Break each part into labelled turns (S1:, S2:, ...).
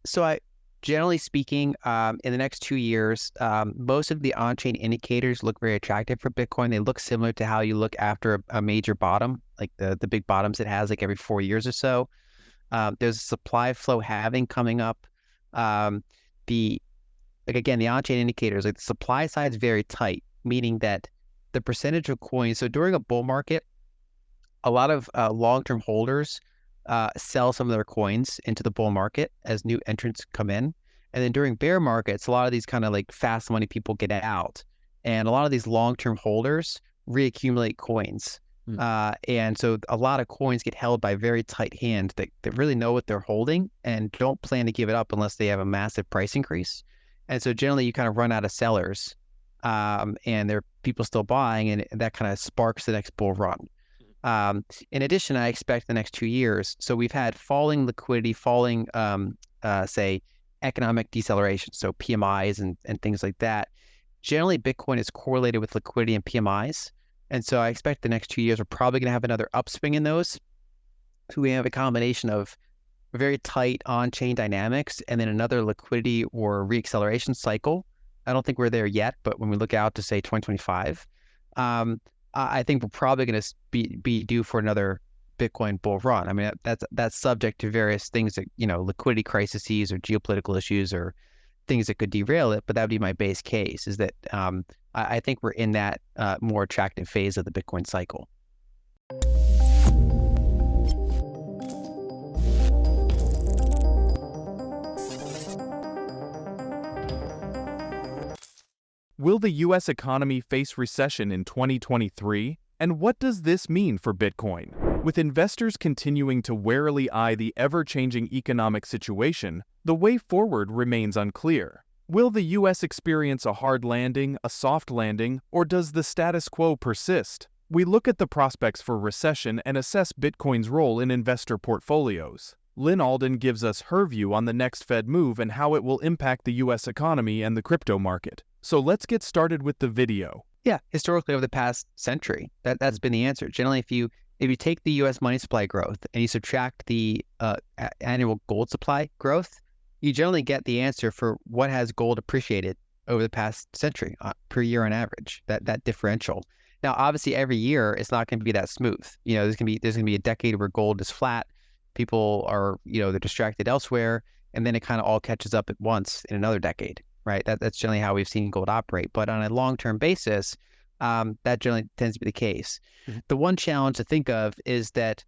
S1: So generally speaking, in the next 2 years, most of the on-chain indicators look very attractive for Bitcoin. They look similar to how you look after a major bottom, like the big bottoms it has like every 4 years or so. There's a supply flow halving coming up. Um, the like again, the on-chain indicators, like the supply side is very tight, meaning that the percentage of coins. So during a bull market, a lot of long-term holders sell some of their coins into the bull market as new entrants come in. And then during bear markets, a lot of these kind of like fast money people get out. And a lot of these long-term holders reaccumulate coins. And so a lot of coins get held by very tight hands that really know what they're holding and don't plan to give it up unless they have a massive price increase. And so generally you kind of run out of sellers and there are people still buying, and that kind of sparks the next bull run. In addition, I expect the next 2 years. So we've had falling liquidity, falling, say, economic deceleration. So PMIs and things like that. Generally, Bitcoin is correlated with liquidity and PMIs. And so I expect the next 2 years, we're probably going to have another upswing in those. So we have a combination of very tight on-chain dynamics and then another liquidity or reacceleration cycle. I don't think we're there yet, but when we look out to say 2025, I think we're probably going to be due for another Bitcoin bull run. I mean, that's subject to various things that, liquidity crises or geopolitical issues or things that could derail it. But that would be my base case, is that I think we're in that more attractive phase of the Bitcoin cycle.
S2: Will the U.S. economy face recession in 2023? And what does this mean for Bitcoin? With investors continuing to warily eye the ever-changing economic situation, the way forward remains unclear. Will the U.S. experience a hard landing, a soft landing, or does the status quo persist? We look at the prospects for recession and assess Bitcoin's role in investor portfolios. Lyn Alden gives us her view on the next Fed move and how it will impact the U.S. economy and the crypto market. So let's get started with the video.
S1: Yeah, historically over the past century, that's been the answer. Generally, if you take the U.S. money supply growth and you subtract the annual gold supply growth, you generally get the answer for what has gold appreciated over the past century per year on average. That differential. Now, obviously, every year it's not going to be that smooth. There's going to be a decade where gold is flat. People are they're distracted elsewhere, and then it kind of all catches up at once in another decade. Right, that's generally how we've seen gold operate. But on a long-term basis, that generally tends to be the case. Mm-hmm. The one challenge to think of is that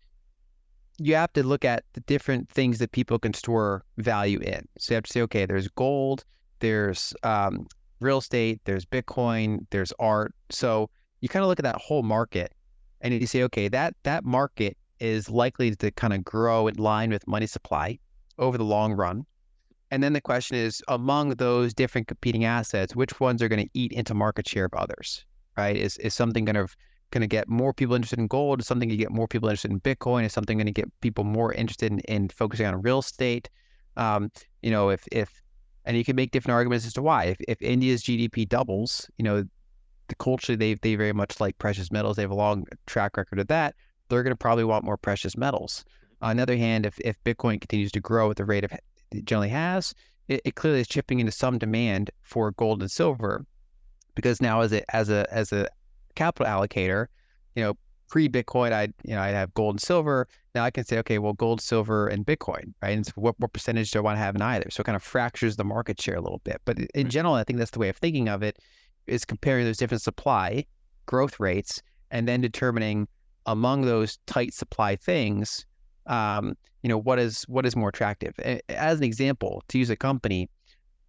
S1: you have to look at the different things that people can store value in. So you have to say, okay, there's gold, there's real estate, there's Bitcoin, there's art. So you kind of look at that whole market, and you say, okay, that market is likely to kind of grow in line with money supply over the long run. And then the question is, among those different competing assets, which ones are going to eat into market share of others, right? Is something going to get more people interested in gold? Is something going to get more people interested in Bitcoin? Is something going to get people more interested in focusing on real estate? And you can make different arguments as to why. If India's GDP doubles, culturally they very much like precious metals. They have a long track record of that. They're going to probably want more precious metals. On the other hand, if Bitcoin continues to grow at the rate of it generally has, it clearly is chipping into some demand for gold and silver, because now as a capital allocator, pre-Bitcoin I'd have gold and silver. Now I can say, okay, well, gold, silver, and Bitcoin, right? And so what percentage do I want to have in either? So it kind of fractures the market share a little bit. But in general, I think that's the way of thinking of it, is comparing those different supply growth rates and then determining among those tight supply things, what is more attractive. As an example, to use a company,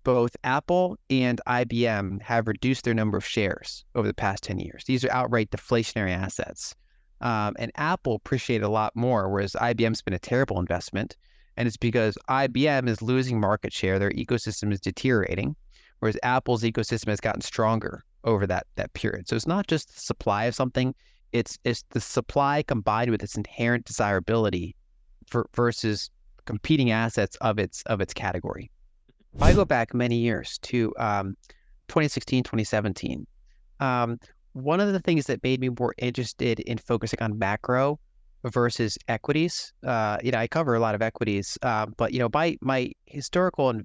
S1: both Apple and IBM have reduced their number of shares over the past 10 years. These are outright deflationary assets. And Apple appreciated a lot more, whereas IBM's been a terrible investment. And it's because IBM is losing market share. Their ecosystem is deteriorating, whereas Apple's ecosystem has gotten stronger over that period. So it's not just the supply of something, it's the supply combined with its inherent desirability versus competing assets of its category. If I go back many years to 2016, 2017, one of the things that made me more interested in focusing on macro versus equities. I cover a lot of equities, but my historical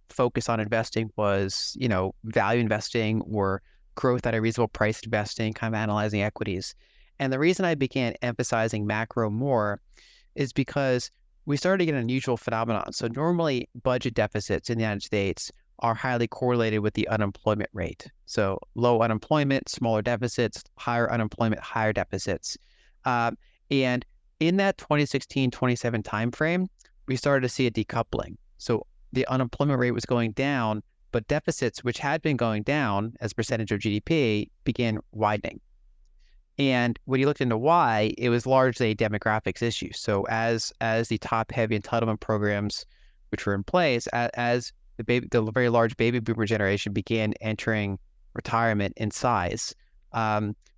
S1: focus on investing was, value investing or growth at a reasonable price investing, kind of analyzing equities. And the reason I began emphasizing macro more is because we started to get an unusual phenomenon. So normally budget deficits in the United States are highly correlated with the unemployment rate. So low unemployment, smaller deficits, higher unemployment, higher deficits. And in that 2016-27 timeframe, we started to see a decoupling. So the unemployment rate was going down, but deficits, which had been going down as a percentage of GDP, began widening. And when you looked into why, it was largely a demographics issue. So as the top-heavy entitlement programs, which were in place, as the very large baby boomer generation began entering retirement in size,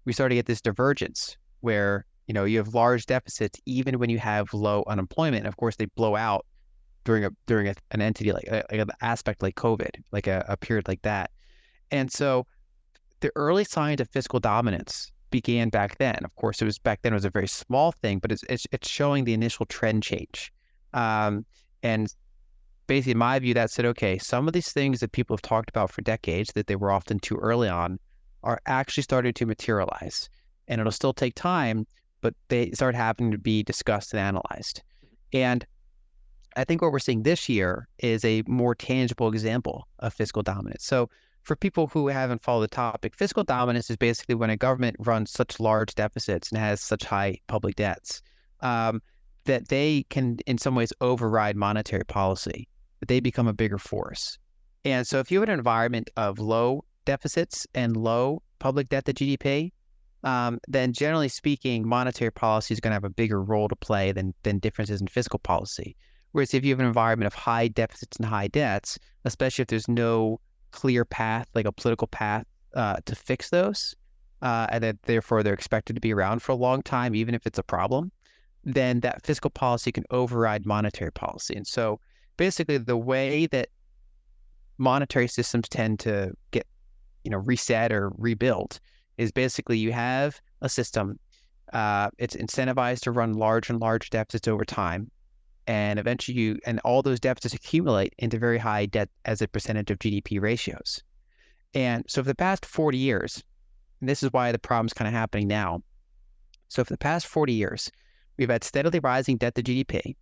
S1: we started to get this divergence where you have large deficits even when you have low unemployment. And of course, they blow out during an entity like an aspect like COVID, like a period like that. And so the early signs of fiscal dominance began back then. Of course, it was a very small thing, but it's showing the initial trend change. And basically, in my view, that said, okay, some of these things that people have talked about for decades that they were often too early on are actually starting to materialize. And it'll still take time, but they start having to be discussed and analyzed. And I think what we're seeing this year is a more tangible example of fiscal dominance. So for people who haven't followed the topic, fiscal dominance is basically when a government runs such large deficits and has such high public debts that they can, in some ways, override monetary policy, that they become a bigger force. And so if you have an environment of low deficits and low public debt to GDP, then generally speaking, monetary policy is going to have a bigger role to play than differences in fiscal policy. Whereas if you have an environment of high deficits and high debts, especially if there's no clear path, like a political path to fix those, and that therefore they're expected to be around for a long time, even if it's a problem, then that fiscal policy can override monetary policy. And so basically the way that monetary systems tend to get, reset or rebuilt is basically you have a system, it's incentivized to run large and large deficits over time. And eventually and all those deficits accumulate into very high debt as a percentage of GDP ratios. And so for the past 40 years, and this is why the problem's kind of happening now. So for the past 40 years, we've had steadily rising debt to GDP,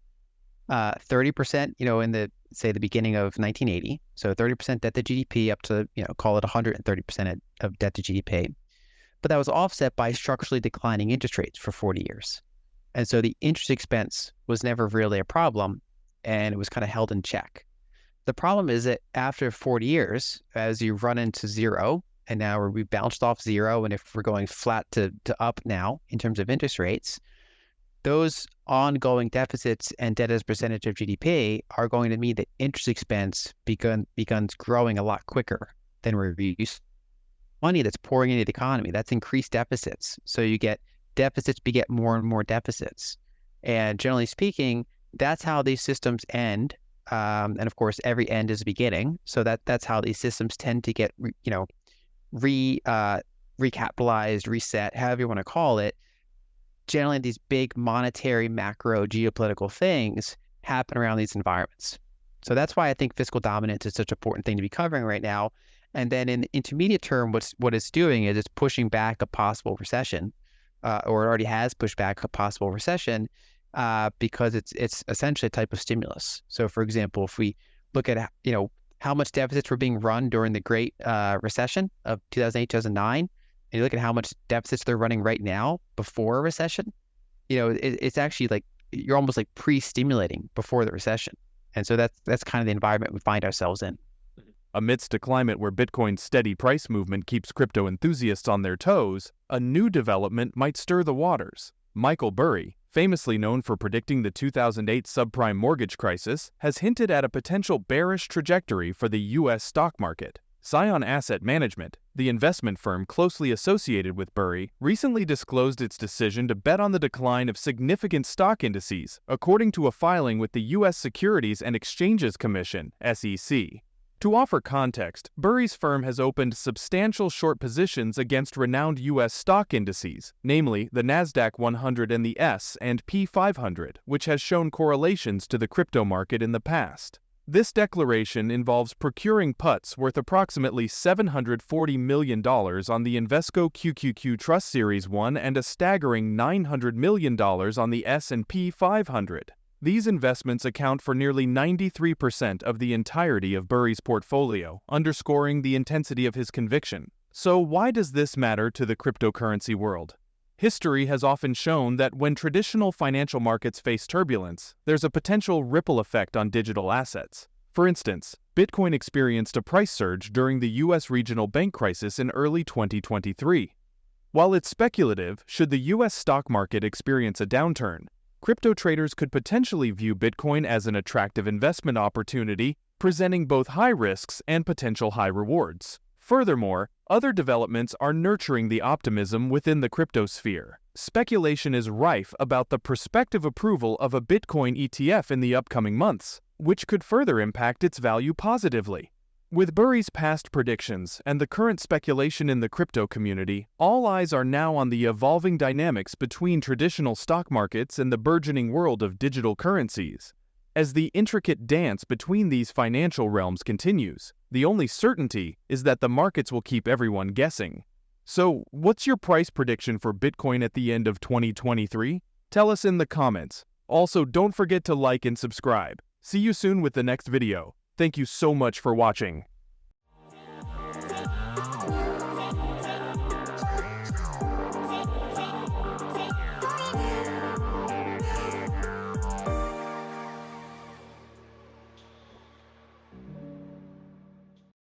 S1: 30%, in the beginning of 1980. So 30% debt to GDP up to, call it 130% of debt to GDP. But that was offset by structurally declining interest rates for 40 years. And so the interest expense was never really a problem, and it was kind of held in check. The problem is that after 40 years, as you run into zero, and now we bounced off zero, and if we're going flat to up now in terms of interest rates, those ongoing deficits and debt as a percentage of GDP are going to mean that interest expense begins growing a lot quicker than we're used to. Money that's pouring into the economy, that's increased deficits. So you get deficits beget more and more deficits. And generally speaking, that's how these systems end. And of course, every end is a beginning. So that's how these systems tend to get, recapitalized, reset, however you want to call it. Generally, these big monetary, macro, geopolitical things happen around these environments. So that's why I think fiscal dominance is such an important thing to be covering right now. And then in the intermediate term, what it's doing is it's pushing back a possible recession. Or it already has pushed back a possible recession because it's essentially a type of stimulus. So, for example, if we look at how much deficits were being run during the Great Recession of 2008, 2009, and you look at how much deficits they're running right now before a recession, it's actually like you're almost like pre-stimulating before the recession. And so that's kind of the environment we find ourselves in.
S2: Amidst a climate where Bitcoin's steady price movement keeps crypto enthusiasts on their toes, a new development might stir the waters. Michael Burry, famously known for predicting the 2008 subprime mortgage crisis, has hinted at a potential bearish trajectory for the U.S. stock market. Scion Asset Management, the investment firm closely associated with Burry, recently disclosed its decision to bet on the decline of significant stock indices, according to a filing with the U.S. Securities and Exchanges Commission, SEC. To offer context, Burry's firm has opened substantial short positions against renowned U.S. stock indices, namely the Nasdaq 100 and the S&P 500, which has shown correlations to the crypto market in the past. This declaration involves procuring puts worth approximately $740 million on the Invesco QQQ Trust Series 1 and a staggering $900 million on the S&P 500. These investments account for nearly 93% of the entirety of Burry's portfolio, underscoring the intensity of his conviction. So why does this matter to the cryptocurrency world? History has often shown that when traditional financial markets face turbulence, there's a potential ripple effect on digital assets. For instance, Bitcoin experienced a price surge during the U.S. regional bank crisis in early 2023. While it's speculative, should the U.S. stock market experience a downturn, crypto traders could potentially view Bitcoin as an attractive investment opportunity, presenting both high risks and potential high rewards. Furthermore, other developments are nurturing the optimism within the crypto sphere. Speculation is rife about the prospective approval of a Bitcoin ETF in the upcoming months, which could further impact its value positively. With Burry's past predictions and the current speculation in the crypto community, all eyes are now on the evolving dynamics between traditional stock markets and the burgeoning world of digital currencies. As the intricate dance between these financial realms continues, the only certainty is that the markets will keep everyone guessing. So, what's your price prediction for Bitcoin at the end of 2023? Tell us in the comments. Also, don't forget to like and subscribe. See you soon with the next video. Thank you so much for watching.